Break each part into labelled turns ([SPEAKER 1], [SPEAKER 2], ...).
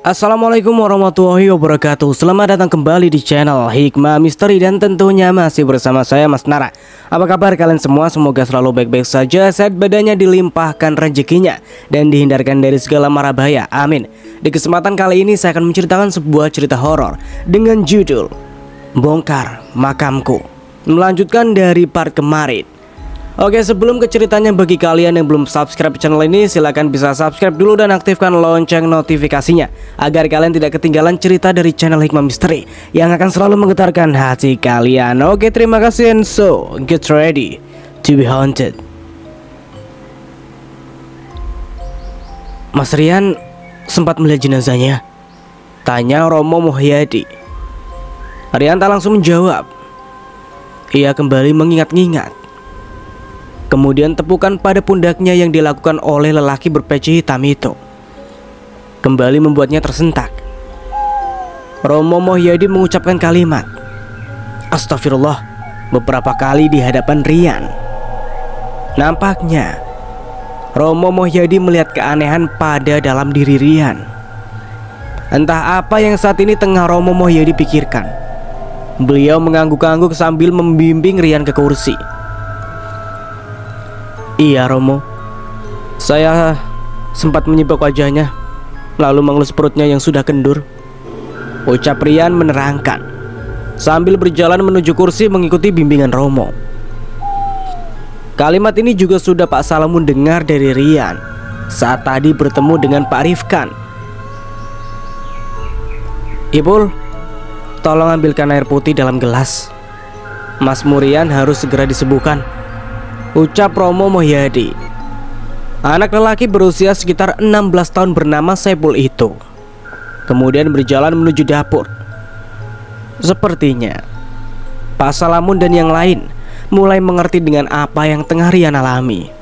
[SPEAKER 1] Assalamualaikum warahmatullahi wabarakatuh. Selamat datang kembali di channel Hikmah Misteri dan tentunya masih bersama saya Mas Nara. Apa kabar kalian semua? Semoga selalu baik-baik saja, sehat badannya, dilimpahkan rezekinya dan dihindarkan dari segala mara bahaya. Amin. Di kesempatan kali ini saya akan menceritakan sebuah cerita horor dengan judul Bongkar Makamku, melanjutkan dari part kemarin. Oke, sebelum ke ceritanya, bagi kalian yang belum subscribe channel ini, silahkan bisa subscribe dulu dan aktifkan lonceng notifikasinya agar kalian tidak ketinggalan cerita dari channel Hikmah Misteri yang akan selalu menggetarkan hati kalian. Oke, terima kasih, and so get ready to be haunted. Mas Rian sempat melihat jenazahnya? Tanya Romo Muhyadi. Rian tak langsung menjawab. Ia kembali mengingat-ingat. Kemudian tepukan pada pundaknya yang dilakukan oleh lelaki berpeci hitam itu kembali membuatnya tersentak. Romo Muhyadi mengucapkan kalimat "Astagfirullah" beberapa kali di hadapan Rian. Nampaknya Romo Muhyadi melihat keanehan pada dalam diri Rian. Entah apa yang saat ini tengah Romo Muhyadi pikirkan. Beliau mengangguk-angguk sambil membimbing Rian ke kursi. Iya Romo, saya sempat menyibak wajahnya, lalu mengelus perutnya yang sudah kendur, ucap Rian menerangkan sambil berjalan menuju kursi mengikuti bimbingan Romo. Kalimat ini juga sudah Pak Salamun dengar dari Rian saat tadi bertemu dengan Pak Rifkan. Ibu, tolong ambilkan air putih dalam gelas. Mas Murian harus segera disembuhkan, ucap Romo Muhyadi. Anak lelaki berusia sekitar 16 tahun bernama Saipul itu kemudian berjalan menuju dapur. Sepertinya Pak Salamun dan yang lain mulai mengerti dengan apa yang tengah Rian alami.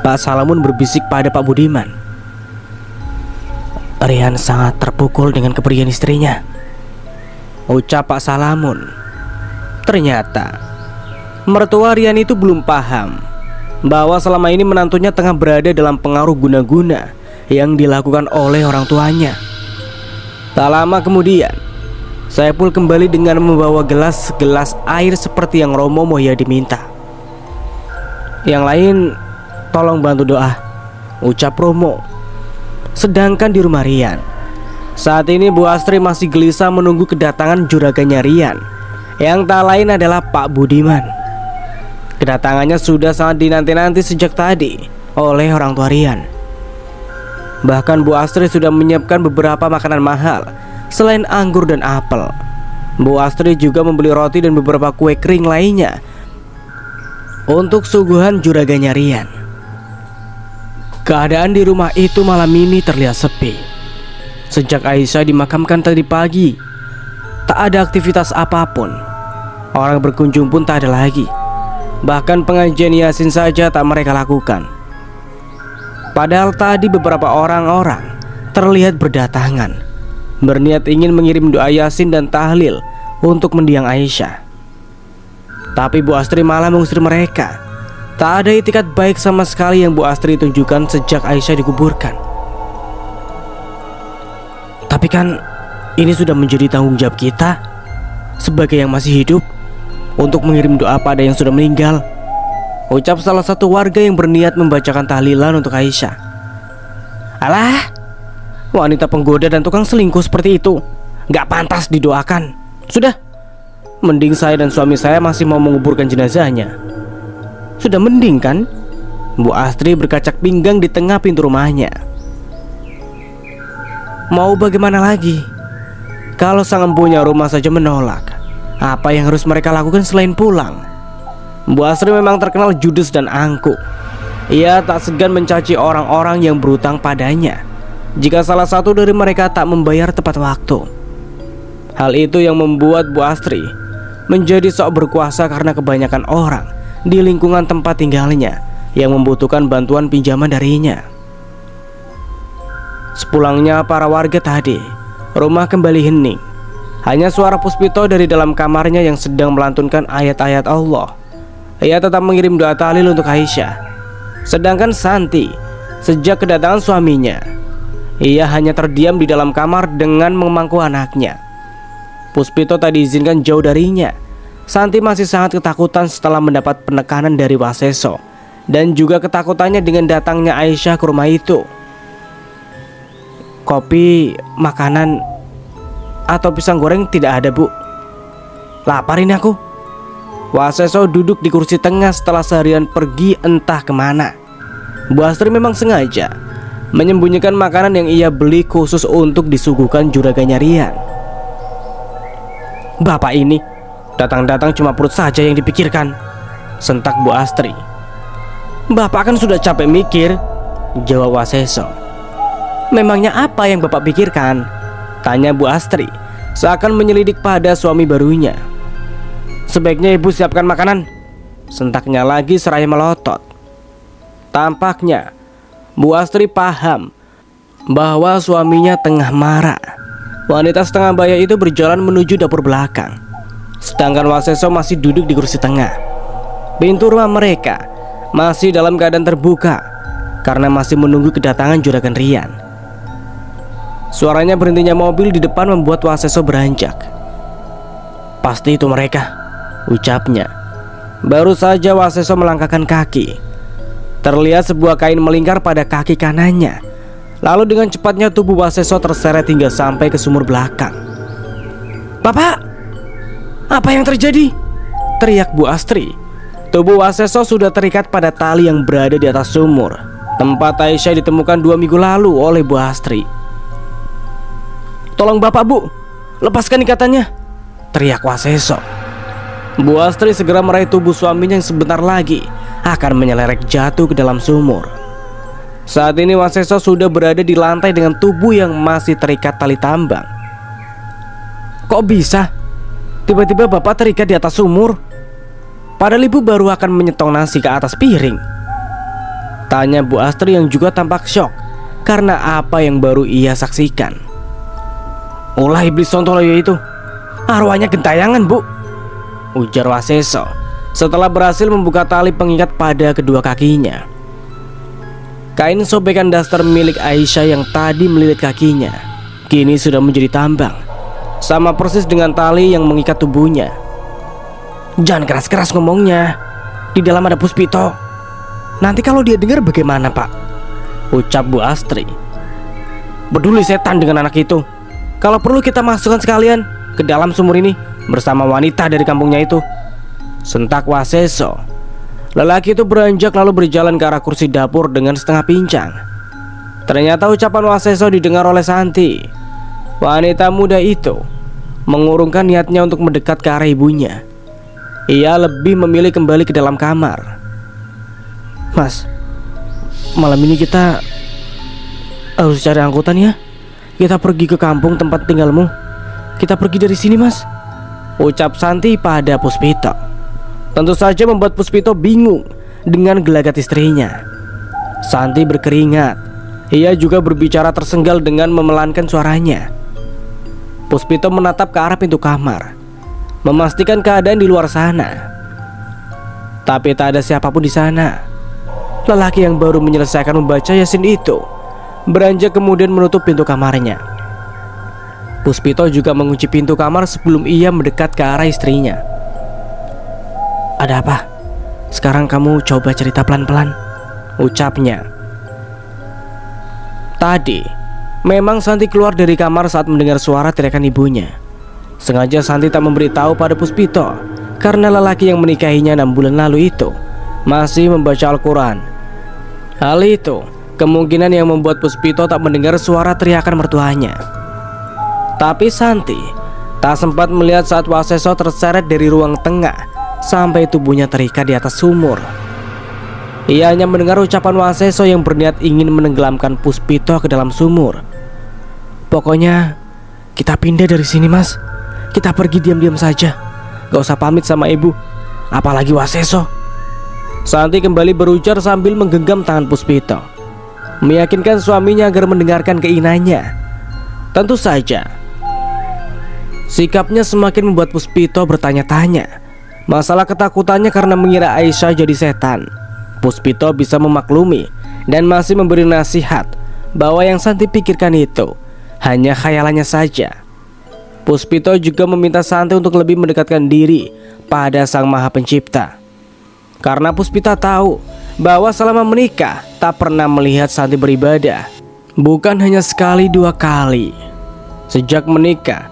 [SPEAKER 1] Pak Salamun berbisik pada Pak Budiman. Rian sangat terpukul dengan kepergian istrinya, ucap Pak Salamun. Ternyata mertua Rian itu belum paham bahwa selama ini menantunya tengah berada dalam pengaruh guna-guna yang dilakukan oleh orang tuanya. Tak lama kemudian, Saipul kembali dengan membawa gelas air seperti yang Romo Muhyadi minta. Yang lain tolong bantu doa, ucap Romo. Sedangkan di rumah Rian, saat ini Bu Astri masih gelisah menunggu kedatangan juraganya Rian, yang tak lain adalah Pak Budiman. Kedatangannya sudah sangat dinanti-nanti sejak tadi oleh orang tua Rian. Bahkan Bu Astri sudah menyiapkan beberapa makanan mahal selain anggur dan apel. Bu Astri juga membeli roti dan beberapa kue kering lainnya untuk suguhan juraganya Rian. Keadaan di rumah itu malam ini terlihat sepi. Sejak Aisyah dimakamkan tadi pagi, tak ada aktivitas apapun. Orang berkunjung pun tak ada lagi. Bahkan pengajian Yasin saja tak mereka lakukan. Padahal tadi beberapa orang-orang terlihat berdatangan, berniat ingin mengirim doa Yasin dan tahlil untuk mendiang Aisyah. Tapi Bu Astri malah mengusir mereka. Tak ada itikat baik sama sekali yang Bu Astri tunjukkan sejak Aisyah dikuburkan. Tapi kan ini sudah menjadi tanggung jawab kita sebagai yang masih hidup untuk mengirim doa pada yang sudah meninggal, ucap salah satu warga yang berniat membacakan tahlilan untuk Aisyah. Alah, wanita penggoda dan tukang selingkuh seperti itu gak pantas didoakan. Sudah, mending saya dan suami saya masih mau menguburkan jenazahnya. Sudah mending kan? Bu Astri berkacak pinggang di tengah pintu rumahnya. Mau bagaimana lagi kalau sang empunya rumah saja menolak? Apa yang harus mereka lakukan selain pulang? Bu Astri memang terkenal judes dan angkuh. Ia tak segan mencaci orang-orang yang berutang padanya jika salah satu dari mereka tak membayar tepat waktu. Hal itu yang membuat Bu Astri menjadi sok berkuasa karena kebanyakan orang di lingkungan tempat tinggalnya yang membutuhkan bantuan pinjaman darinya. Sepulangnya para warga tadi, rumah kembali hening. Hanya suara Puspito dari dalam kamarnya yang sedang melantunkan ayat-ayat Allah. Ia tetap mengirim doa tahlil untuk Aisyah. Sedangkan Santi, sejak kedatangan suaminya, Ia hanya terdiam di dalam kamar dengan memangku anaknya. Puspito tak diizinkan jauh darinya. Santi masih sangat ketakutan setelah mendapat penekanan dari Waseso, dan juga ketakutannya dengan datangnya Aisyah ke rumah itu. Kopi, makanan, atau pisang goreng tidak ada, Bu. Lapar ini aku. Waseso duduk di kursi tengah setelah seharian pergi entah kemana. Bu Astri memang sengaja menyembunyikan makanan yang ia beli khusus untuk disuguhkan juraganya Rian. Bapak ini datang-datang cuma perut saja yang dipikirkan, sentak Bu Astri. Bapak kan sudah capek mikir, jawab Waseso. Memangnya apa yang Bapak pikirkan? Tanya Bu Astri, seakan menyelidik pada suami barunya. Sebaiknya Ibu siapkan makanan, sentaknya lagi seraya melotot. Tampaknya Bu Astri paham bahwa suaminya tengah marah. Wanita setengah baya itu berjalan menuju dapur belakang, sedangkan Waseso masih duduk di kursi tengah. Pintu rumah mereka masih dalam keadaan terbuka karena masih menunggu kedatangan juragan Rian. Suaranya berhentinya mobil di depan membuat Waseso beranjak. Pasti itu mereka, ucapnya. Baru saja Waseso melangkahkan kaki, terlihat sebuah kain melingkar pada kaki kanannya. Lalu dengan cepatnya tubuh Waseso terseret hingga sampai ke sumur belakang. Bapak, apa yang terjadi? Teriak Bu Astri. Tubuh Waseso sudah terikat pada tali yang berada di atas sumur, tempat Aisyah ditemukan 2 minggu lalu oleh Bu Astri. Tolong Bapak, Bu, lepaskan ikatannya, teriak Waseso. Bu Astri segera meraih tubuh suaminya yang sebentar lagi akan menyeleret jatuh ke dalam sumur. Saat ini Waseso sudah berada di lantai dengan tubuh yang masih terikat tali tambang. Kok bisa? Tiba-tiba Bapak terikat di atas sumur? Padahal Ibu baru akan menyetong nasi ke atas piring, tanya Bu Astri yang juga tampak syok karena apa yang baru ia saksikan. Ulah iblis sontoloyo itu, arwahnya gentayangan, Bu, ujar Waseso setelah berhasil membuka tali pengikat pada kedua kakinya. Kain sobekan daster milik Aisyah yang tadi melilit kakinya kini sudah menjadi tambang, sama persis dengan tali yang mengikat tubuhnya. Jangan keras-keras ngomongnya, di dalam ada Puspito. Nanti kalau dia dengar bagaimana, Pak, ucap Bu Astri. Peduli setan dengan anak itu. Kalau perlu kita masukkan sekalian ke dalam sumur ini bersama wanita dari kampungnya itu, sentak Waseso. Lelaki itu beranjak lalu berjalan ke arah kursi dapur dengan setengah pincang. Ternyata ucapan Waseso didengar oleh Santi. Wanita muda itu mengurungkan niatnya untuk mendekat ke arah ibunya. Ia lebih memilih kembali ke dalam kamar. Mas, malam ini kita harus cari angkutan ya. Kita pergi ke kampung tempat tinggalmu. Kita pergi dari sini, Mas, ucap Santi pada Puspito. Tentu saja membuat Puspito bingung dengan gelagat istrinya. Santi berkeringat. Ia juga berbicara tersenggal dengan memelankan suaranya. Puspito menatap ke arah pintu kamar, memastikan keadaan di luar sana. Tapi tak ada siapapun di sana. Lelaki yang baru menyelesaikan membaca Yasin itu beranjak kemudian menutup pintu kamarnya. Puspito juga mengunci pintu kamar sebelum ia mendekat ke arah istrinya. Ada apa? Sekarang kamu coba cerita pelan-pelan, ucapnya. Tadi memang Santi keluar dari kamar saat mendengar suara teriakan ibunya. Sengaja Santi tak memberitahu pada Puspito karena lelaki yang menikahinya 6 bulan lalu itu masih membaca Al-Quran. Hal itu kemungkinan yang membuat Puspito tak mendengar suara teriakan mertuanya. Tapi Santi tak sempat melihat saat Waseso terseret dari ruang tengah sampai tubuhnya terikat di atas sumur. Ia hanya mendengar ucapan Waseso yang berniat ingin menenggelamkan Puspito ke dalam sumur. Pokoknya kita pindah dari sini, Mas. Kita pergi diam-diam saja. Gak usah pamit sama ibu, apalagi Waseso. Santi kembali berujar sambil menggenggam tangan Puspito, meyakinkan suaminya agar mendengarkan keinginannya. Tentu saja sikapnya semakin membuat Puspito bertanya-tanya. Masalah ketakutannya karena mengira Aisyah jadi setan, Puspito bisa memaklumi dan masih memberi nasihat bahwa yang Santi pikirkan itu hanya khayalannya saja. Puspito juga meminta Santi untuk lebih mendekatkan diri pada Sang Maha Pencipta. Karena Puspita tahu bahwa selama menikah tak pernah melihat Santi beribadah. Bukan hanya sekali dua kali. Sejak menikah,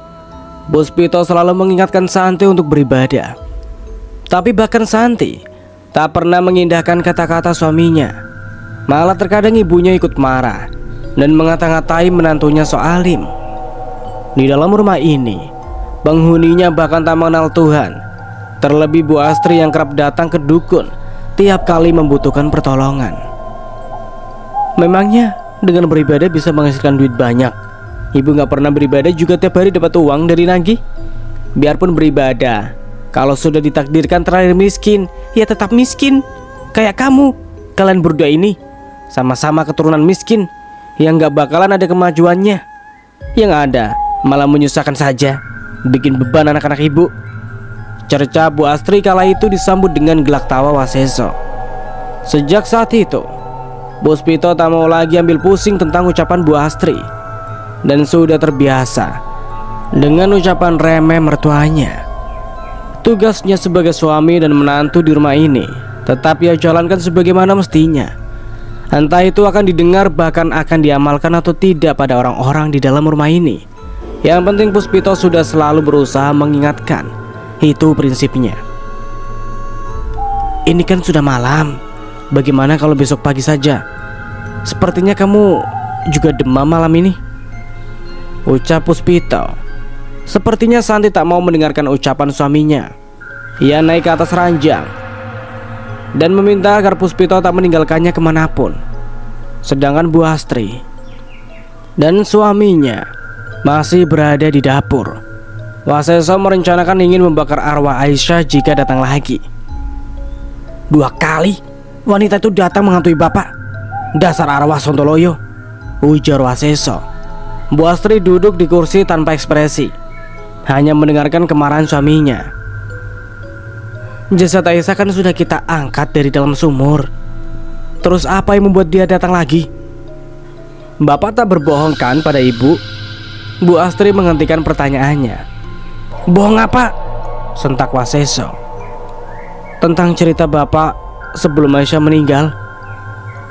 [SPEAKER 1] Puspito selalu mengingatkan Santi untuk beribadah. Tapi bahkan Santi tak pernah mengindahkan kata-kata suaminya. Malah terkadang ibunya ikut marah dan mengata-ngatai menantunya soalim. Di dalam rumah ini, penghuninya bahkan tak mengenal Tuhan. Terlebih Bu Astri yang kerap datang ke dukun tiap kali membutuhkan pertolongan. Memangnya dengan beribadah bisa menghasilkan duit banyak? Ibu gak pernah beribadah juga tiap hari dapat uang dari nagih? Biarpun beribadah, kalau sudah ditakdirkan terlahir miskin, ya tetap miskin. Kayak kamu, kalian berdua ini sama-sama keturunan miskin yang gak bakalan ada kemajuannya. Yang ada malah menyusahkan saja, bikin beban anak-anak ibu. Cerca Bu Astri kala itu disambut dengan gelak tawa Waseso. Sejak saat itu, Puspito tak mau lagi ambil pusing tentang ucapan Bu Astri dan sudah terbiasa dengan ucapan remeh mertuanya. Tugasnya sebagai suami dan menantu di rumah ini tetap ia jalankan sebagaimana mestinya. Entah itu akan didengar bahkan akan diamalkan atau tidak pada orang-orang di dalam rumah ini. Yang penting Puspito sudah selalu berusaha mengingatkan. Itu prinsipnya. Ini kan sudah malam. Bagaimana kalau besok pagi saja? Sepertinya kamu juga demam malam ini, ucap Puspito. Sepertinya Santi tak mau mendengarkan ucapan suaminya. Ia naik ke atas ranjang dan meminta agar Puspito tak meninggalkannya kemanapun. Sedangkan Bu Astri dan suaminya masih berada di dapur. Waseso merencanakan ingin membakar arwah Aisyah jika datang lagi. 2 kali wanita itu datang menghantui bapak. Dasar arwah Sontoloyo, ujar Waseso. Bu Astri duduk di kursi tanpa ekspresi, hanya mendengarkan kemarahan suaminya. Jasad Aisyah kan sudah kita angkat dari dalam sumur. Terus apa yang membuat dia datang lagi? Bapak tak berbohong kan pada ibu? Bu Astri menghentikan pertanyaannya. Bohong apa? Sentak Waseso. Tentang cerita bapak sebelum Aisyah meninggal.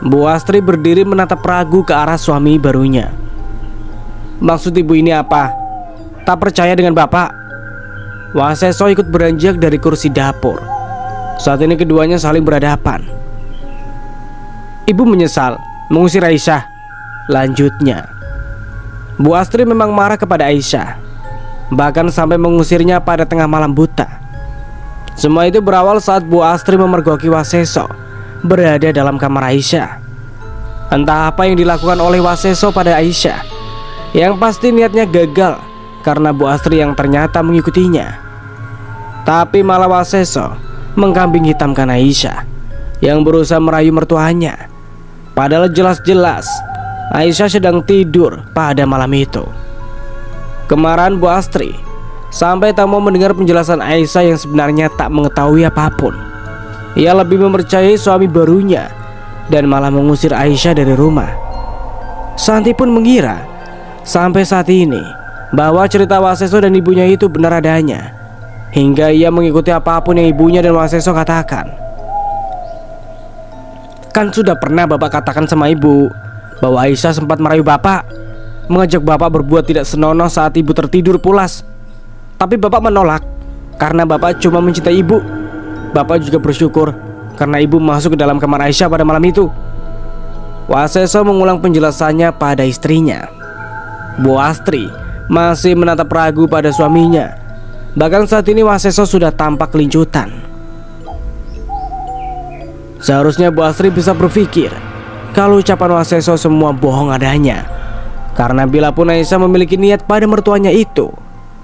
[SPEAKER 1] Bu Astri berdiri menatap ragu ke arah suami barunya. Maksud ibu ini apa? Tak percaya dengan bapak? Waseso ikut beranjak dari kursi dapur. Saat ini keduanya saling berhadapan. Ibu menyesal mengusir Aisyah, lanjutnya. Bu Astri memang marah kepada Aisyah, bahkan sampai mengusirnya pada tengah malam buta. Semua itu berawal saat Bu Astri memergoki Waseso berada dalam kamar Aisyah. Entah apa yang dilakukan oleh Waseso pada Aisyah, yang pasti niatnya gagal karena Bu Astri yang ternyata mengikutinya. Tapi malah Waseso mengkambing hitamkan Aisyah yang berusaha merayu mertuanya. Padahal jelas-jelas Aisyah sedang tidur pada malam itu. Kemarahan Bu Astri sampai tak mau mendengar penjelasan Aisyah yang sebenarnya tak mengetahui apapun. Ia lebih mempercayai suami barunya dan malah mengusir Aisyah dari rumah. Santi pun mengira sampai saat ini bahwa cerita Waseso dan ibunya itu benar adanya, hingga ia mengikuti apapun yang ibunya dan Waseso katakan. Kan sudah pernah bapak katakan sama ibu bahwa Aisyah sempat merayu bapak, mengajak bapak berbuat tidak senonoh saat ibu tertidur pulas. Tapi bapak menolak karena bapak cuma mencintai ibu. Bapak juga bersyukur karena ibu masuk ke dalam kamar Aisyah pada malam itu. Waseso mengulang penjelasannya pada istrinya. Bu Astri masih menatap ragu pada suaminya. Bahkan saat ini Waseso sudah tampak kelincutan. Seharusnya Bu Astri bisa berpikir kalau ucapan Waseso semua bohong adanya. Karena bila pun Aisyah memiliki niat pada mertuanya itu,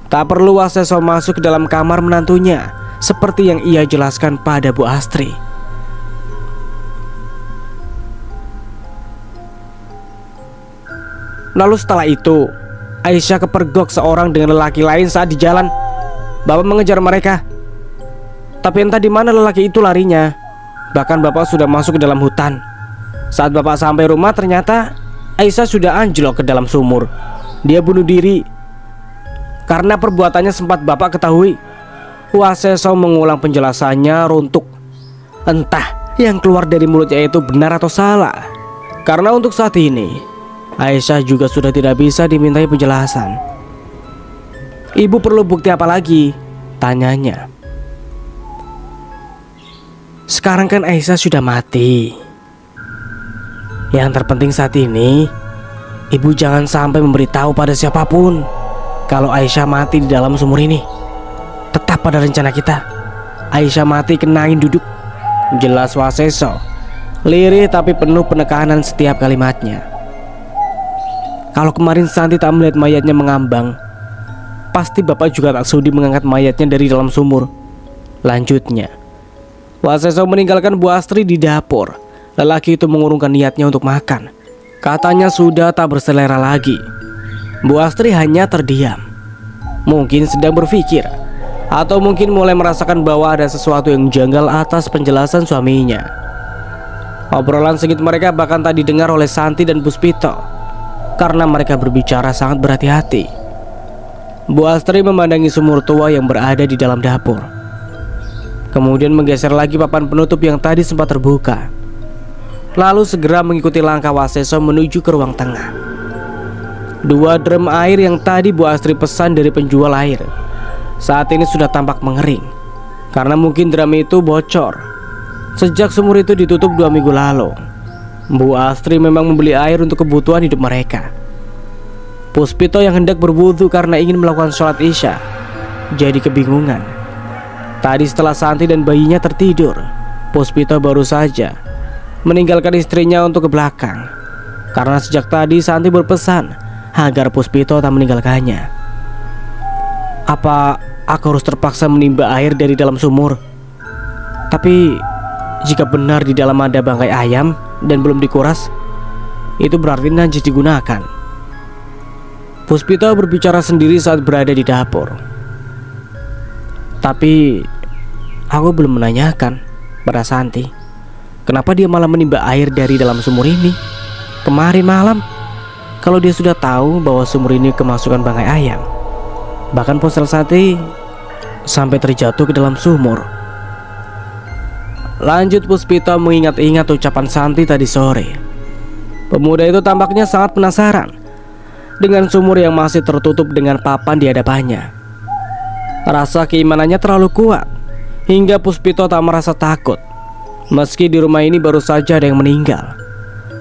[SPEAKER 1] tak perlu Waseso masuk ke dalam kamar menantunya seperti yang ia jelaskan pada Bu Astri. Lalu setelah itu Aisyah kepergok seorang dengan lelaki lain saat di jalan. Bapak mengejar mereka, tapi entah di mana lelaki itu larinya. Bahkan bapak sudah masuk ke dalam hutan. Saat bapak sampai rumah ternyata Aisyah sudah anjlok ke dalam sumur. Dia bunuh diri. Karena perbuatannya sempat Bapak ketahui. Waseso mengulang penjelasannya runtuh. Entah yang keluar dari mulutnya itu benar atau salah. Karena untuk saat ini Aisyah juga sudah tidak bisa dimintai penjelasan. Ibu perlu bukti apa lagi? Tanyanya. Sekarang kan Aisyah sudah mati. Yang terpenting saat ini, ibu jangan sampai memberitahu pada siapapun kalau Aisyah mati di dalam sumur ini. Tetap pada rencana kita. Aisyah mati kena angin duduk. Jelas Waseso, lirih tapi penuh penekanan setiap kalimatnya. Kalau kemarin Santi tak melihat mayatnya mengambang, pasti Bapak juga tak sudi mengangkat mayatnya dari dalam sumur. Lanjutnya, Waseso meninggalkan Bu Astri di dapur. Lelaki itu mengurungkan niatnya untuk makan. Katanya sudah tak berselera lagi. Bu Astri hanya terdiam. Mungkin sedang berpikir, atau mungkin mulai merasakan bahwa ada sesuatu yang janggal atas penjelasan suaminya. Obrolan sengit mereka bahkan tak didengar oleh Santi dan Puspito, karena mereka berbicara sangat berhati-hati. Bu Astri memandangi sumur tua yang berada di dalam dapur. Kemudian menggeser lagi papan penutup yang tadi sempat terbuka. Lalu segera mengikuti langkah Waseso menuju ke ruang tengah. 2 drum air yang tadi Bu Astri pesan dari penjual air saat ini sudah tampak mengering, karena mungkin drum itu bocor sejak sumur itu ditutup 2 minggu lalu. Bu Astri memang membeli air untuk kebutuhan hidup mereka. Puspito yang hendak berwudu karena ingin melakukan sholat isya jadi kebingungan. Tadi setelah Santi dan bayinya tertidur, Puspito baru saja meninggalkan istrinya untuk ke belakang, karena sejak tadi Santi berpesan agar Puspito tak meninggalkannya. Apa aku harus terpaksa menimba air dari dalam sumur? Tapi jika benar di dalam ada bangkai ayam dan belum dikuras, itu berarti najis digunakan. Puspito berbicara sendiri saat berada di dapur. Tapi aku belum menanyakan pada Santi, kenapa dia malah menimba air dari dalam sumur ini kemarin malam, kalau dia sudah tahu bahwa sumur ini kemasukan bangkai ayam. Bahkan ponsel Santi sampai terjatuh ke dalam sumur. Lanjut Puspito mengingat-ingat ucapan Santi tadi sore. Pemuda itu tampaknya sangat penasaran dengan sumur yang masih tertutup dengan papan di hadapannya. Rasa keimanannya terlalu kuat hingga Puspito tak merasa takut, meski di rumah ini baru saja ada yang meninggal.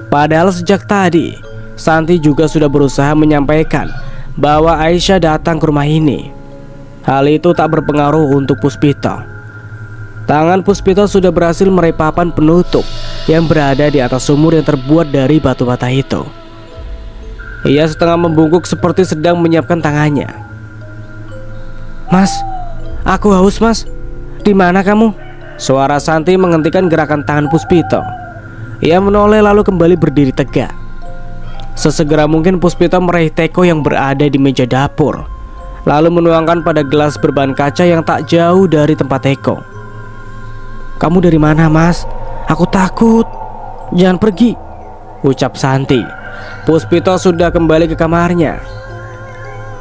[SPEAKER 1] Padahal sejak tadi Santi juga sudah berusaha menyampaikan bahwa Aisyah datang ke rumah ini. Hal itu tak berpengaruh untuk Puspito. Tangan Puspito sudah berhasil meraih papan penutup yang berada di atas sumur yang terbuat dari batu bata itu. Ia setengah membungkuk seperti sedang menyiapkan tangannya. Mas, aku haus mas. Di mana kamu? Suara Santi menghentikan gerakan tangan Puspito. Ia menoleh lalu kembali berdiri tegak. Sesegera mungkin Puspito meraih teko yang berada di meja dapur, lalu menuangkan pada gelas berbahan kaca yang tak jauh dari tempat teko. Kamu dari mana mas? Aku takut. Jangan pergi, ucap Santi. Puspito sudah kembali ke kamarnya.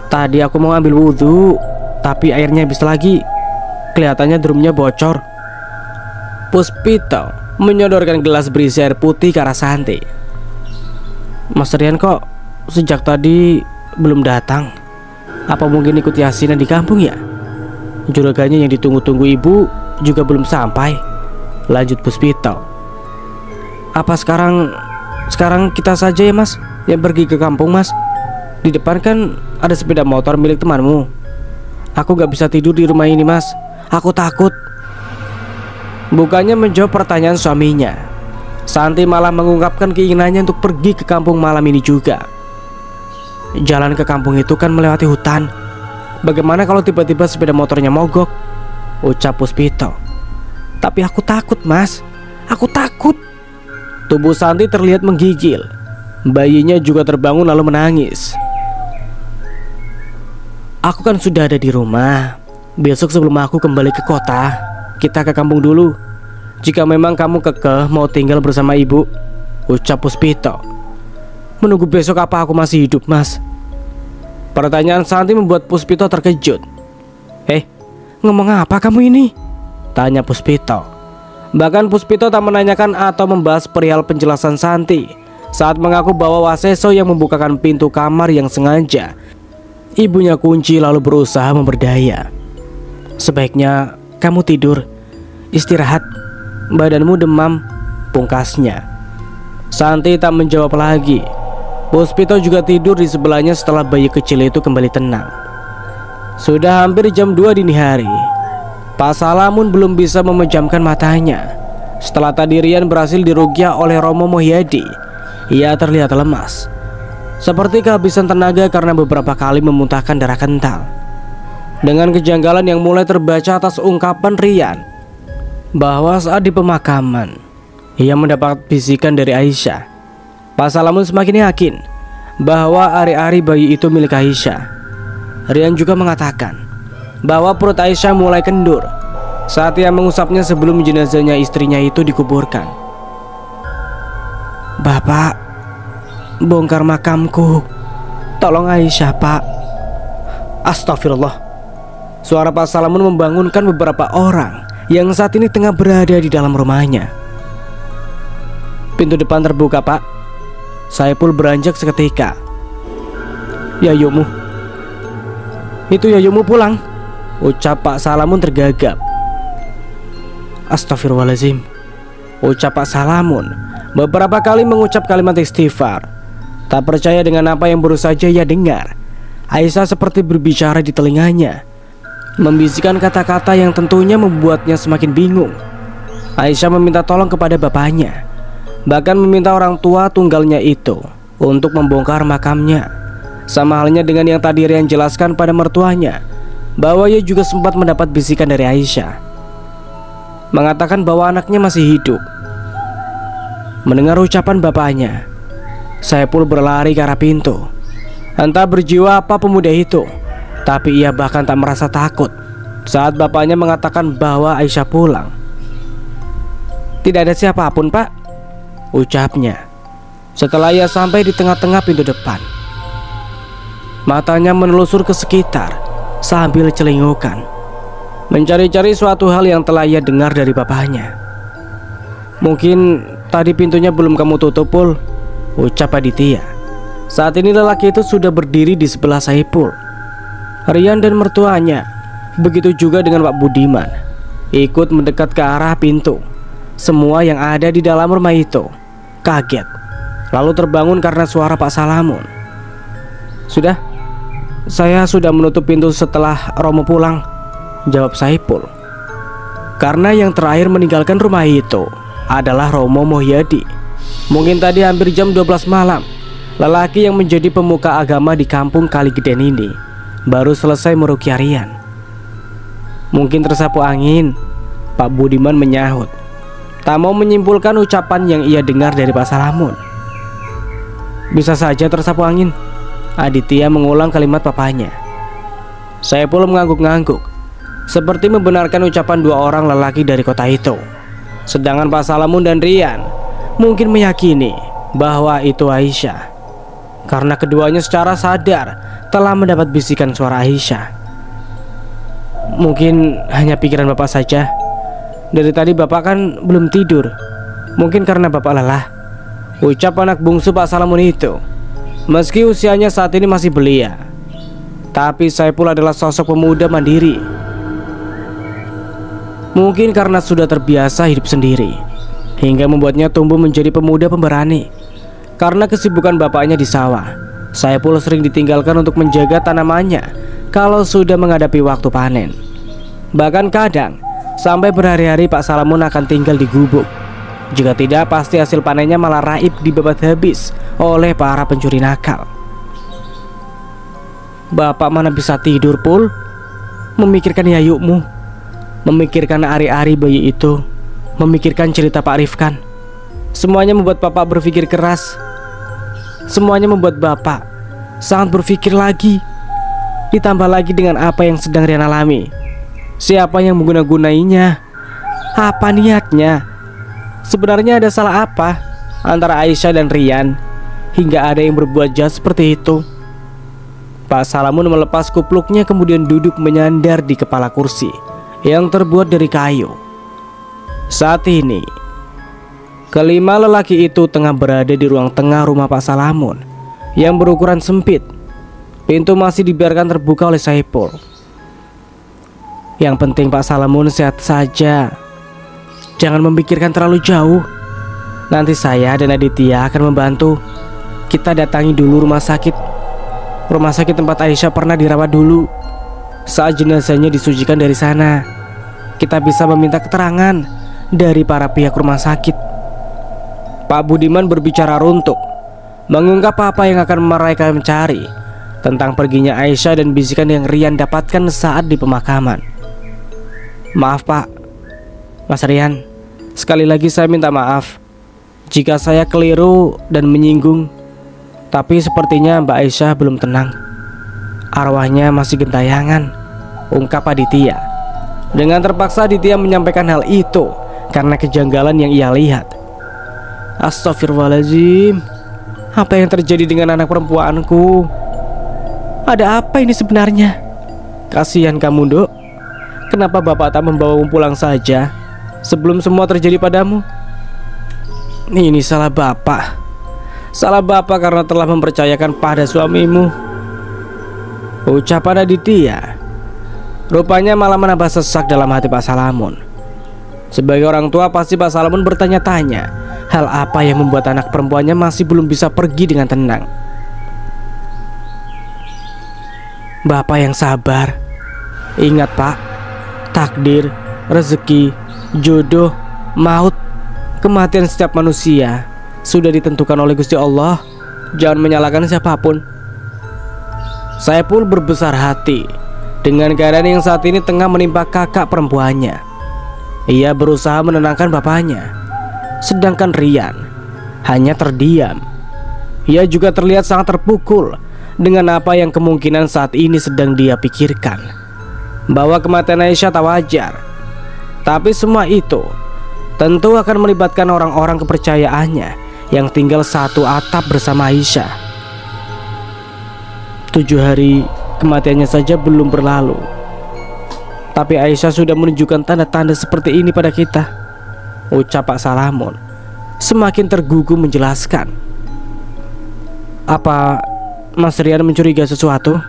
[SPEAKER 1] Tadi aku mau ambil wudhu, tapi airnya habis lagi. Kelihatannya drumnya bocor. Puspito menyodorkan gelas berisi air putih ke arah Santi. Mas Rian kok sejak tadi belum datang? Apa mungkin ikut yasinan di kampung ya? Juragannya yang ditunggu-tunggu ibu juga belum sampai, lanjut Puspito. Apa sekarang kita saja ya mas yang pergi ke kampung mas? Di depan kan ada sepeda motor milik temanmu. Aku gak bisa tidur di rumah ini mas, aku takut. Bukannya menjawab pertanyaan suaminya, Santi malah mengungkapkan keinginannya untuk pergi ke kampung malam ini juga. Jalan ke kampung itu kan melewati hutan. Bagaimana kalau tiba-tiba sepeda motornya mogok? Ucap Puspito. Tapi aku takut mas, aku takut. Tubuh Santi terlihat menggigil. Bayinya juga terbangun lalu menangis. Aku kan sudah ada di rumah. Besok sebelum aku kembali ke kota, kita ke kampung dulu. Jika memang kamu kekeh mau tinggal bersama ibu, ucap Puspito. Menunggu besok apa aku masih hidup, Mas? Pertanyaan Santi membuat Puspito terkejut. Ngomong apa kamu ini? Tanya Puspito. Bahkan Puspito tak menanyakan atau membahas perihal penjelasan Santi saat mengaku bahwa Waseso yang membukakan pintu kamar yang sengaja ibunya kunci lalu berusaha memberdaya. Sebaiknya kamu tidur, istirahat, badanmu demam, pungkasnya. Santi tak menjawab lagi. Puspito juga tidur di sebelahnya setelah bayi kecil itu kembali tenang. Sudah hampir jam 2 dini hari. Pak Salamun belum bisa memejamkan matanya. Setelah tadi Rian berhasil diruqyah oleh Romo Muhyadi, ia terlihat lemas, seperti kehabisan tenaga karena beberapa kali memuntahkan darah kental. Dengan kejanggalan yang mulai terbaca atas ungkapan Rian bahwa saat di pemakaman ia mendapat bisikan dari Aisyah, Pak Salamun semakin yakin bahwa ari-ari bayi itu milik Aisyah. Rian juga mengatakan bahwa perut Aisyah mulai kendur saat ia mengusapnya sebelum jenazahnya istrinya itu dikuburkan. Bapak, bongkar makamku, tolong Aisyah, Pak. Astagfirullah. Suara Pak Salamun membangunkan beberapa orang yang saat ini tengah berada di dalam rumahnya. Pintu depan terbuka, Pak. Saipul beranjak seketika. Yayumu, itu Yayumu pulang, ucap Pak Salamun tergagap. Astagfirullahaladzim, ucap Pak Salamun beberapa kali mengucap kalimat istighfar. Tak percaya dengan apa yang baru saja ia dengar. Aisyah seperti berbicara di telinganya, membisikkan kata-kata yang tentunya membuatnya semakin bingung. Aisyah meminta tolong kepada bapaknya, bahkan meminta orang tua tunggalnya itu untuk membongkar makamnya. Sama halnya dengan yang tadi Rian jelaskan pada mertuanya, bahwa ia juga sempat mendapat bisikan dari Aisyah, mengatakan bahwa anaknya masih hidup. Mendengar ucapan bapaknya, Saipul berlari ke arah pintu. Entah berjiwa apa pemuda itu, tapi ia bahkan tak merasa takut saat bapaknya mengatakan bahwa Aisyah pulang. Tidak ada siapapun, Pak, ucapnya setelah ia sampai di tengah-tengah pintu depan. Matanya menelusur ke sekitar sambil celingukan, mencari-cari suatu hal yang telah ia dengar dari bapaknya. Mungkin tadi pintunya belum kamu tutup, Pul, ucap Aditya. Saat ini lelaki itu sudah berdiri di sebelah Saipul, Rian dan mertuanya. Begitu juga dengan Pak Budiman, ikut mendekat ke arah pintu. Semua yang ada di dalam rumah itu kaget, lalu terbangun karena suara Pak Salamun. Saya sudah menutup pintu setelah Romo pulang, jawab Saipul. Karena yang terakhir meninggalkan rumah itu adalah Romo Muhyadi. Mungkin tadi hampir jam 12 malam, lelaki yang menjadi pemuka agama di kampung Kaligeden ini baru selesai meruqyah Rian. Mungkin tersapu angin, Pak Budiman menyahut, tak mau menyimpulkan ucapan yang ia dengar dari Pak Salamun. Bisa saja tersapu angin, Aditya mengulang kalimat papanya. Saipul mengangguk-ngangguk, seperti membenarkan ucapan dua orang lelaki dari kota itu. Sedangkan Pak Salamun dan Rian mungkin meyakini bahwa itu Aisyah, karena keduanya secara sadar telah mendapat bisikan suara Aisyah. Mungkin hanya pikiran Bapak saja. Dari tadi Bapak kan belum tidur. Mungkin karena Bapak lelah, ucap anak bungsu Pak Salamun itu. Meski usianya saat ini masih belia, tapi Saipul adalah sosok pemuda mandiri. Mungkin karena sudah terbiasa hidup sendiri, hingga membuatnya tumbuh menjadi pemuda pemberani. Karena kesibukan bapaknya di sawah, Saipul sering ditinggalkan untuk menjaga tanamannya kalau sudah menghadapi waktu panen. Bahkan kadang sampai berhari-hari Pak Salamun akan tinggal di gubuk. Jika tidak, pasti hasil panennya malah raib dibabat habis oleh para pencuri nakal. Bapak mana bisa tidur, Pul? Memikirkan Yayukmu, memikirkan ari-ari bayi itu, memikirkan cerita Pak Rifkan. Semuanya membuat Bapak berpikir keras. Semuanya membuat Bapak sangat berpikir lagi. Ditambah lagi dengan apa yang sedang Rian alami. Siapa yang mengguna-gunainya? Apa niatnya? Sebenarnya ada salah apa antara Aisyah dan Rian hingga ada yang berbuat jahat seperti itu. Pak Salamun melepas kupluknya kemudian duduk menyandar di kepala kursi yang terbuat dari kayu. Saat ini kelima lelaki itu tengah berada di ruang tengah rumah Pak Salamun yang berukuran sempit. Pintu masih dibiarkan terbuka oleh Saipul. Yang penting Pak Salamun sehat saja. Jangan memikirkan terlalu jauh. Nanti saya dan Aditya akan membantu. Kita datangi dulu rumah sakit. Rumah sakit tempat Aisyah pernah dirawat dulu. Saat jenazahnya disucikan dari sana, kita bisa meminta keterangan dari para pihak rumah sakit. Pak Budiman berbicara runtuk, mengungkap apa yang akan mereka mencari tentang perginya Aisyah dan bisikan yang Rian dapatkan saat di pemakaman. Maaf Pak, Mas Rian, sekali lagi saya minta maaf jika saya keliru dan menyinggung. Tapi sepertinya Mbak Aisyah belum tenang. Arwahnya masih gentayangan, ungkap Aditya. Dengan terpaksa Aditya menyampaikan hal itu karena kejanggalan yang ia lihat. Astagfirullahaladzim, apa yang terjadi dengan anak perempuanku? Ada apa ini sebenarnya? Kasihan kamu, Dok. Kenapa bapak tak membawamu pulang saja sebelum semua terjadi padamu? Ini salah bapak. Salah bapak karena telah mempercayakan pada suamimu, ucapan Aditya. Rupanya malah menambah sesak dalam hati Pak Salamun. Sebagai orang tua pasti Pak Salamun bertanya-tanya, hal apa yang membuat anak perempuannya masih belum bisa pergi dengan tenang. Bapak yang sabar. Ingat Pak, takdir, rezeki, jodoh, maut, kematian setiap manusia sudah ditentukan oleh Gusti Allah. Jangan menyalahkan siapapun. Saipul berbesar hati dengan keadaan yang saat ini tengah menimpa kakak perempuannya. Ia berusaha menenangkan bapaknya, sedangkan Rian hanya terdiam. Ia juga terlihat sangat terpukul dengan apa yang kemungkinan saat ini sedang dia pikirkan, bahwa kematian Aisyah tak wajar. Tapi semua itu tentu akan melibatkan orang-orang kepercayaannya yang tinggal satu atap bersama Aisyah. 7 hari kematiannya saja belum berlalu, tapi Aisyah sudah menunjukkan tanda-tanda seperti ini pada kita, ucap Pak Salamun semakin tergugu menjelaskan. Apa Mas Rian mencurigai sesuatu?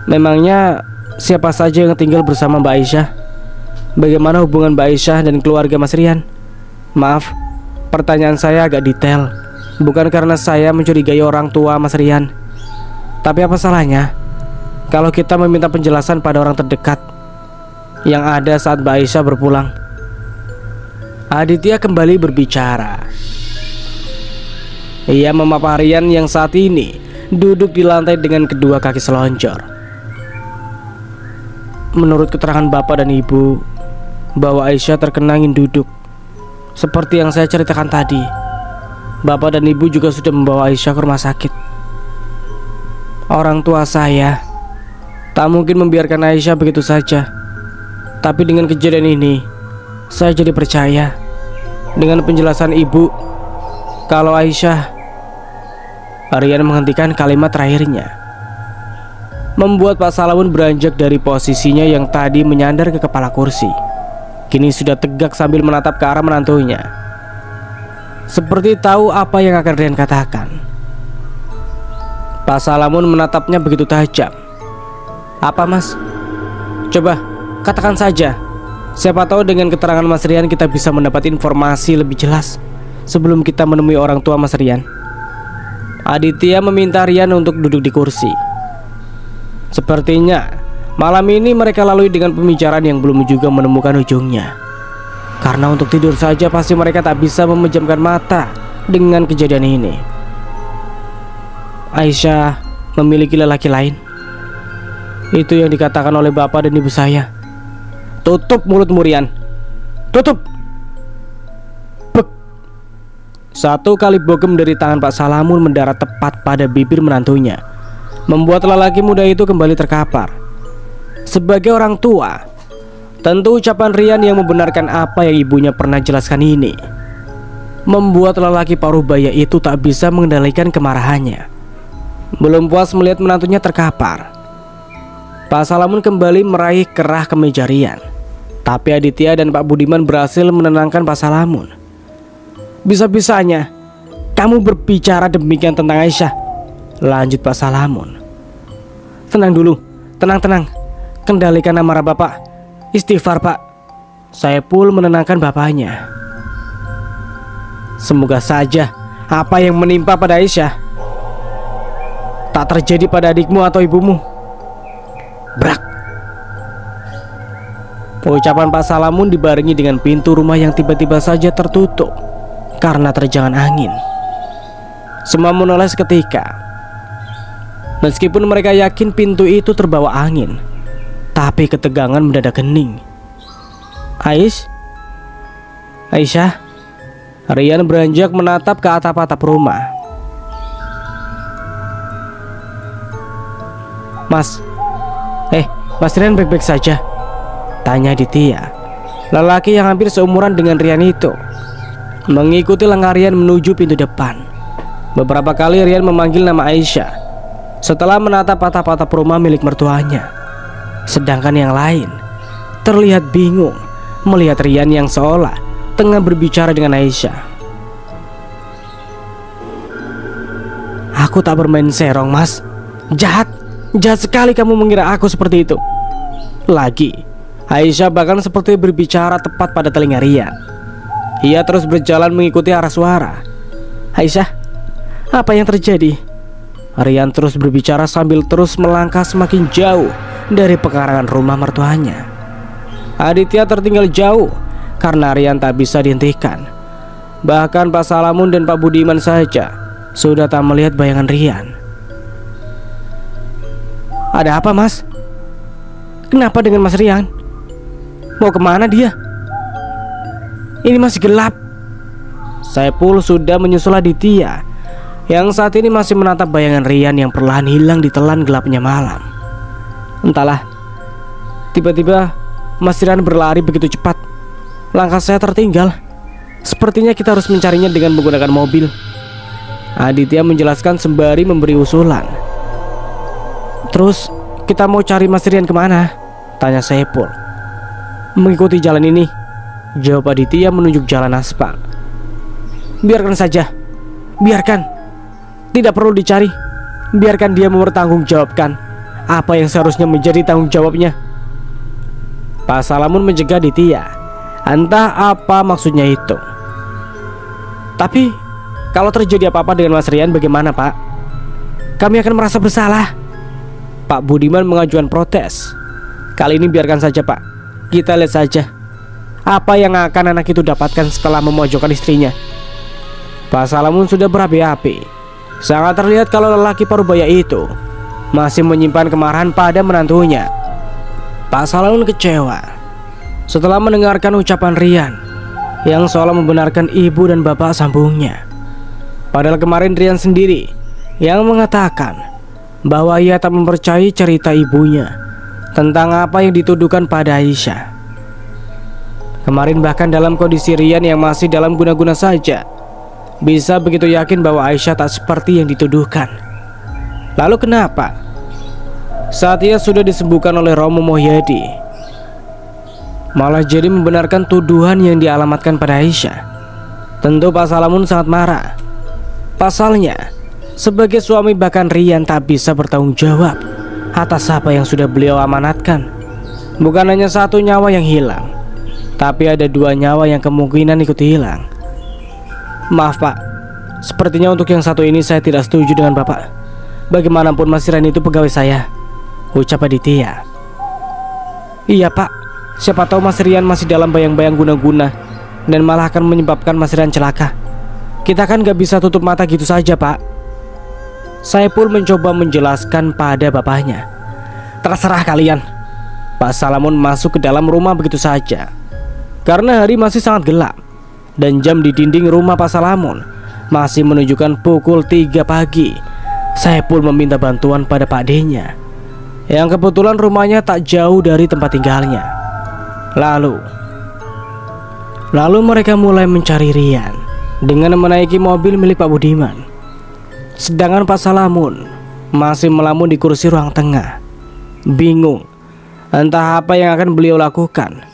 [SPEAKER 1] Memangnya siapa saja yang tinggal bersama Mbak Aisyah? Bagaimana hubungan Mbak Aisyah dan keluarga Mas Rian? Maaf, pertanyaan saya agak detail. Bukan karena saya mencurigai orang tua Mas Rian. Tapi apa salahnya kalau kita meminta penjelasan pada orang terdekat yang ada saat Mbak Aisyah berpulang? Aditya kembali berbicara. Ia memapa Rian yang saat ini duduk di lantai dengan kedua kaki selonjor. Menurut keterangan bapak dan ibu, bahwa Aisyah terkena angin duduk. Seperti yang saya ceritakan tadi, bapak dan ibu juga sudah membawa Aisyah ke rumah sakit. Orang tua saya tak mungkin membiarkan Aisyah begitu saja. Tapi dengan kejadian ini, saya jadi percaya dengan penjelasan ibu kalau Aisyah. Rian menghentikan kalimat terakhirnya, membuat Pak Salamun beranjak dari posisinya yang tadi menyandar ke kepala kursi. Kini sudah tegak sambil menatap ke arah menantunya, seperti tahu apa yang akan Rian katakan. Pak Salamun menatapnya begitu tajam. Apa Mas? Coba katakan saja. Siapa tahu dengan keterangan Mas Rian kita bisa mendapat informasi lebih jelas sebelum kita menemui orang tua Mas Rian. Aditya meminta Rian untuk duduk di kursi. Sepertinya malam ini mereka lalui dengan pembicaraan yang belum juga menemukan ujungnya. Karena untuk tidur saja pasti mereka tak bisa memejamkan mata dengan kejadian ini. Aisyah memiliki lelaki lain. Itu yang dikatakan oleh bapak dan ibu saya. Tutup mulutmu Rian. Tutup. Bek. Satu kali bogem dari tangan Pak Salamun mendarat tepat pada bibir menantunya, membuat lelaki muda itu kembali terkapar. Sebagai orang tua, tentu ucapan Rian yang membenarkan apa yang ibunya pernah jelaskan ini. membuat lelaki parubaya itu tak bisa mengendalikan kemarahannya. Belum puas melihat menantunya terkapar, Pak Salamun kembali meraih kerah kemeja Rian. Tapi Aditya dan Pak Budiman berhasil menenangkan Pak Salamun. "Bisa-bisanya kamu berbicara demikian tentang Aisyah," lanjut Pak Salamun. "Tenang dulu, tenang. Kendalikan amarah Bapak. Istighfar Pak." Saipul menenangkan bapaknya. "Semoga saja apa yang menimpa pada Aisyah tak terjadi pada adikmu atau ibumu." Brak. Ucapan Pak Salamun dibarengi dengan pintu rumah yang tiba-tiba saja tertutup karena terjangan angin. Semua menoleh seketika. Meskipun mereka yakin pintu itu terbawa angin, tapi ketegangan mendadak hening. Aisyah. Rian beranjak menatap ke atap-atap rumah. Mas Rian baik-baik saja?" tanya Aditya, lelaki yang hampir seumuran dengan Rian itu. Mengikuti langkah Rian menuju pintu depan. Beberapa kali Rian memanggil nama Aisyah setelah menatap atap-atap rumah milik mertuanya. Sedangkan yang lain terlihat bingung melihat Rian yang seolah tengah berbicara dengan Aisyah. "Aku tak bermain serong, Mas. Jahat sekali kamu mengira aku seperti itu." Lagi, Aisyah bahkan seperti berbicara tepat pada telinga Rian. Ia terus berjalan mengikuti arah suara. "Aisyah, apa yang terjadi?" Rian terus berbicara sambil terus melangkah semakin jauh dari pekarangan rumah mertuanya. Aditya tertinggal jauh karena Rian tak bisa dihentikan. Bahkan Pak Salamun dan Pak Budiman saja sudah tak melihat bayangan Rian. "Ada apa, Mas? Kenapa dengan Mas Rian? Mau kemana dia? Ini masih gelap." Saipul sudah menyusul Aditya yang saat ini masih menatap bayangan Rian yang perlahan hilang di telan gelapnya malam. Entahlah, tiba-tiba Mas Rian berlari begitu cepat. Langkah saya tertinggal. Sepertinya kita harus mencarinya dengan menggunakan mobil. Aditya menjelaskan sembari memberi usulan. "Terus kita mau cari Mas Rian kemana?" tanya Saipul. "Mengikuti jalan ini," jawab Aditya menunjuk jalan aspal. "Biarkan saja. Biarkan. Tidak perlu dicari. Biarkan dia mempertanggungjawabkan apa yang seharusnya menjadi tanggung jawabnya." Pak Salamun mencegah Aditya. Entah apa maksudnya itu. "Tapi kalau terjadi apa-apa dengan Mas Rian bagaimana, Pak? Kami akan merasa bersalah." Pak Budiman mengajukan protes. "Kali ini biarkan saja, Pak. Kita lihat saja apa yang akan anak itu dapatkan setelah memojokkan istrinya." Pak Salamun sudah berapi-api. Sangat terlihat kalau lelaki parubaya itu masih menyimpan kemarahan pada menantunya. Pak Salamun kecewa setelah mendengarkan ucapan Rian yang seolah membenarkan ibu dan bapak sambungnya. Padahal kemarin Rian sendiri yang mengatakan bahwa ia tak mempercayai cerita ibunya tentang apa yang dituduhkan pada Aisyah. Kemarin bahkan dalam kondisi Rian yang masih dalam guna-guna saja bisa begitu yakin bahwa Aisyah tak seperti yang dituduhkan. Lalu kenapa saat ia sudah disembuhkan oleh Romo Muhyadi malah jadi membenarkan tuduhan yang dialamatkan pada Aisyah? Tentu Pak Salamun sangat marah. Pasalnya, sebagai suami bahkan Rian tak bisa bertanggung jawab atas apa yang sudah beliau amanatkan. Bukan hanya satu nyawa yang hilang, tapi ada 2 nyawa yang kemungkinan ikut hilang. "Maaf Pak, sepertinya untuk yang satu ini saya tidak setuju dengan Bapak. Bagaimanapun Mas Rian itu pegawai saya," ucap Aditya. "Iya Pak, siapa tahu Mas Rian masih dalam bayang-bayang guna-guna dan malah akan menyebabkan Mas Rian celaka. Kita kan gak bisa tutup mata gitu saja Pak." Saipul mencoba menjelaskan pada bapaknya. "Terserah kalian." Pak Salamun masuk ke dalam rumah begitu saja. Karena hari masih sangat gelap dan jam di dinding rumah Pak Salamun masih menunjukkan pukul 3 pagi. Saipul meminta bantuan pada Pak D-nya yang kebetulan rumahnya tak jauh dari tempat tinggalnya. Lalu mereka mulai mencari Rian dengan menaiki mobil milik Pak Budiman. Sedangkan Pak Salamun masih melamun di kursi ruang tengah, bingung entah apa yang akan beliau lakukan.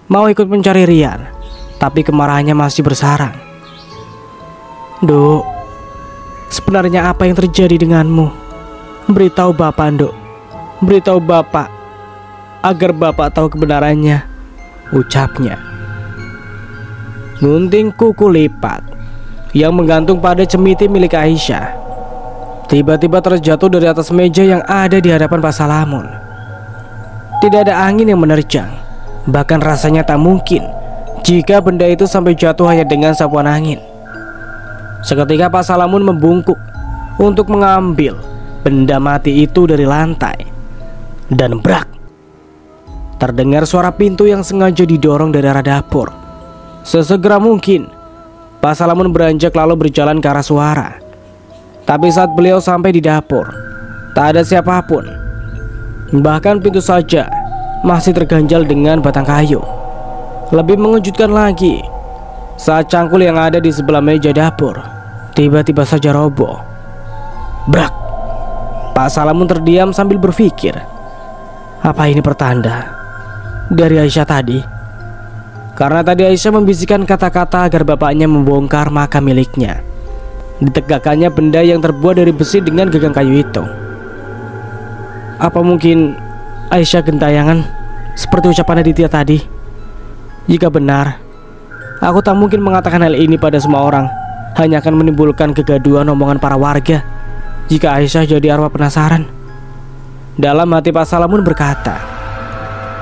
[SPEAKER 1] Mau ikut mencari Rian, tapi kemarahannya masih bersarang. Duk, sebenarnya apa yang terjadi denganmu? Beritahu Bapak, Duk. Beritahu Bapak agar Bapak tahu kebenarannya, ucapnya. Gunting kuku lipat yang menggantung pada cemiti milik Aisyah tiba-tiba terjatuh dari atas meja yang ada di hadapan Pak Salamun. Tidak ada angin yang menerjang, bahkan rasanya tak mungkin jika benda itu sampai jatuh hanya dengan sapuan angin. Seketika Pak Salamun membungkuk untuk mengambil benda mati itu dari lantai, dan brak, terdengar suara pintu yang sengaja didorong dari arah dapur. Sesegera mungkin Pak Salamun beranjak lalu berjalan ke arah suara. Tapi saat beliau sampai di dapur, tak ada siapapun. Bahkan pintu saja masih terganjal dengan batang kayu. Lebih mengejutkan lagi, saat cangkul yang ada di sebelah meja dapur tiba-tiba saja roboh. Brak. Pak Salamun terdiam sambil berpikir, apa ini pertanda dari Aisyah tadi? Karena tadi Aisyah membisikkan kata-kata agar bapaknya membongkar makam miliknya. Ditegakkannya benda yang terbuat dari besi dengan gagang kayu itu. Apa mungkin Aisyah gentayangan seperti ucapan Aditya tadi? Jika benar, aku tak mungkin mengatakan hal ini pada semua orang. Hanya akan menimbulkan kegaduhan omongan para warga jika Aisyah jadi arwah penasaran. Dalam hati Pak Salamun berkata,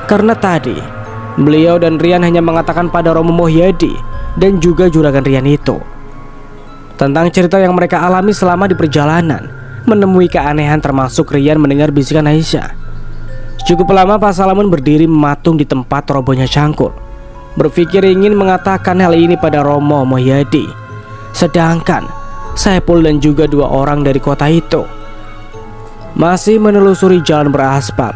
[SPEAKER 1] karena tadi beliau dan Rian hanya mengatakan pada Romo Muhyadi dan juga juragan Rian itu tentang cerita yang mereka alami selama di perjalanan menemui keanehan, termasuk Rian mendengar bisikan Aisyah. Cukup lama Pak Salamun berdiri mematung di tempat robohnya cangkul, berpikir ingin mengatakan hal ini pada Romo Muhyadi. Sedangkan Saipul dan juga dua orang dari kota itu masih menelusuri jalan beraspal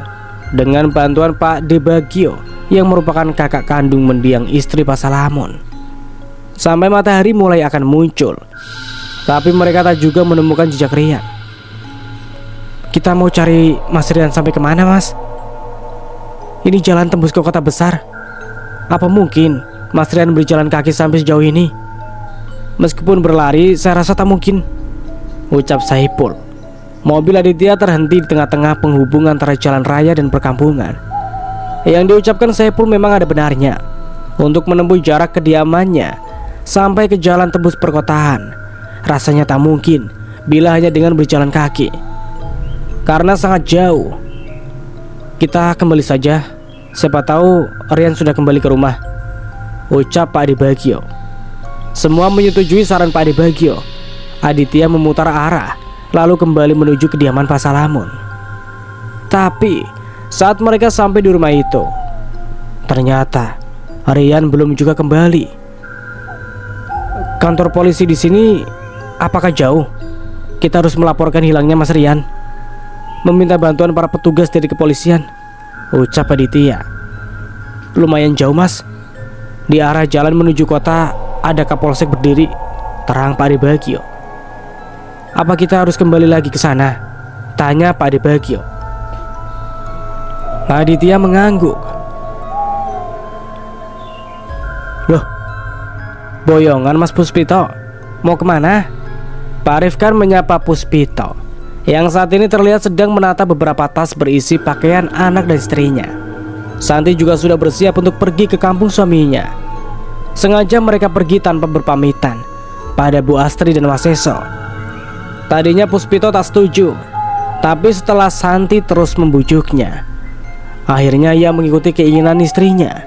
[SPEAKER 1] dengan bantuan Pak Debagio yang merupakan kakak kandung mendiang istri Pak Salamun. Sampai matahari mulai akan muncul, tapi mereka tak juga menemukan jejak Rian. Kita mau cari Mas Rian sampai kemana, Mas? Ini jalan tembus ke kota besar. Apa mungkin Mas Rian berjalan kaki sampai sejauh ini? Meskipun berlari, saya rasa tak mungkin, ucap Saipul. Mobil Aditya terhenti di tengah-tengah penghubung antara jalan raya dan perkampungan. Yang diucapkan Saipul memang ada benarnya. Untuk menempuh jarak kediamannya sampai ke jalan tembus perkotaan, rasanya tak mungkin bila hanya dengan berjalan kaki, karena sangat jauh. Kita kembali saja, siapa tahu Rian sudah kembali ke rumah, ucap Pak Debagio. Semua menyetujui saran Pak Debagio. Aditya memutar arah lalu kembali menuju kediaman Pak Salamun. Tapi saat mereka sampai di rumah itu, ternyata Rian belum juga kembali. Kantor polisi di sini apakah jauh? Kita harus melaporkan hilangnya Mas Rian, meminta bantuan para petugas dari kepolisian, ucap Aditya. Lumayan jauh, Mas. Di arah jalan menuju kota ada Kapolsek berdiri, terang Pak Debagio. Apa kita harus kembali lagi ke sana? Tanya Pak Debagio. Aditya mengangguk. Loh, boyongan Mas Puspito, mau kemana? Pak Rifkan menyapa Puspito, yang saat ini terlihat sedang menata beberapa tas berisi pakaian anak dan istrinya. Santi juga sudah bersiap untuk pergi ke kampung suaminya. Sengaja mereka pergi tanpa berpamitan pada Bu Astri dan Waseso. Tadinya Puspito tak setuju, tapi setelah Santi terus membujuknya, akhirnya ia mengikuti keinginan istrinya.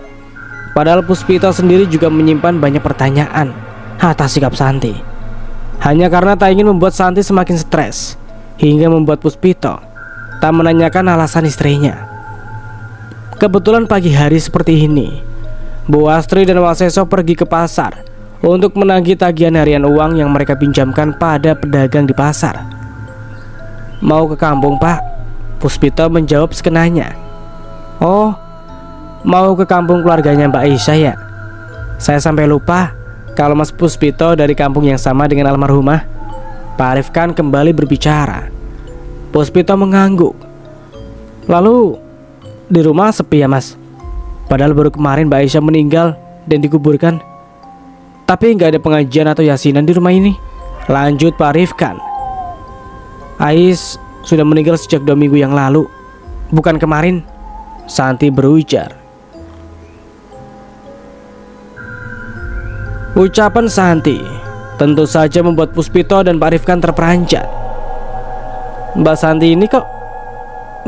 [SPEAKER 1] Padahal Puspito sendiri juga menyimpan banyak pertanyaan atas sikap Santi, hanya karena tak ingin membuat Santi semakin stres, hingga membuat Puspito tak menanyakan alasan istrinya. Kebetulan pagi hari seperti ini, Bu Astri dan Waseso pergi ke pasar untuk menagih tagihan harian uang yang mereka pinjamkan pada pedagang di pasar. Mau ke kampung, Pak? Puspito menjawab sekenanya. Oh, mau ke kampung keluarganya Mbak Aisyah ya? Saya sampai lupa, kalau Mas Puspito dari kampung yang sama dengan almarhumah? Pak Rifkan kembali berbicara. Puspito mengangguk. Lalu di rumah sepi ya Mas? Padahal baru kemarin Mbak Aisyah meninggal dan dikuburkan. Tapi nggak ada pengajian atau yasinan di rumah ini. Lanjut Pak Rifkan. Ais sudah meninggal sejak 2 minggu yang lalu, bukan kemarin, Santi berujar. Ucapan Santi tentu saja membuat Puspito dan Pak Rifkan terperanjat. Mbak Santi ini kok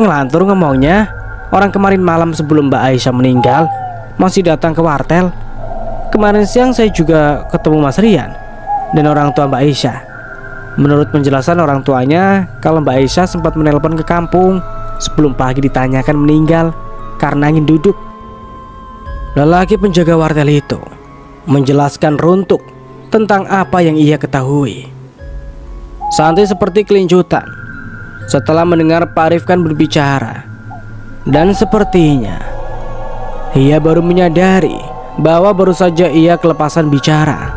[SPEAKER 1] ngelantur ngomongnya. Orang kemarin malam sebelum Mbak Aisyah meninggal masih datang ke wartel. Kemarin siang saya juga ketemu Mas Rian dan orang tua Mbak Aisyah. Menurut penjelasan orang tuanya, kalau Mbak Aisyah sempat menelpon ke kampung sebelum pagi ditanyakan meninggal karena ingin duduk. Lelaki penjaga wartel itu menjelaskan runtuk tentang apa yang ia ketahui. Santi seperti kelincutan setelah mendengar Pak Rifkan berbicara. Dan sepertinya ia baru menyadari bahwa baru saja ia kelepasan bicara.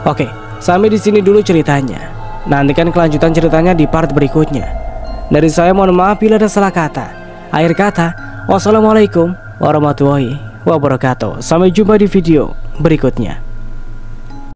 [SPEAKER 1] Oke, sampai di sini dulu ceritanya. Nantikan kelanjutan ceritanya di part berikutnya. Dari saya mohon maaf bila ada salah kata. Akhir kata, wassalamualaikum warahmatullahi wabarakatuh. Sampai jumpa di video berikutnya.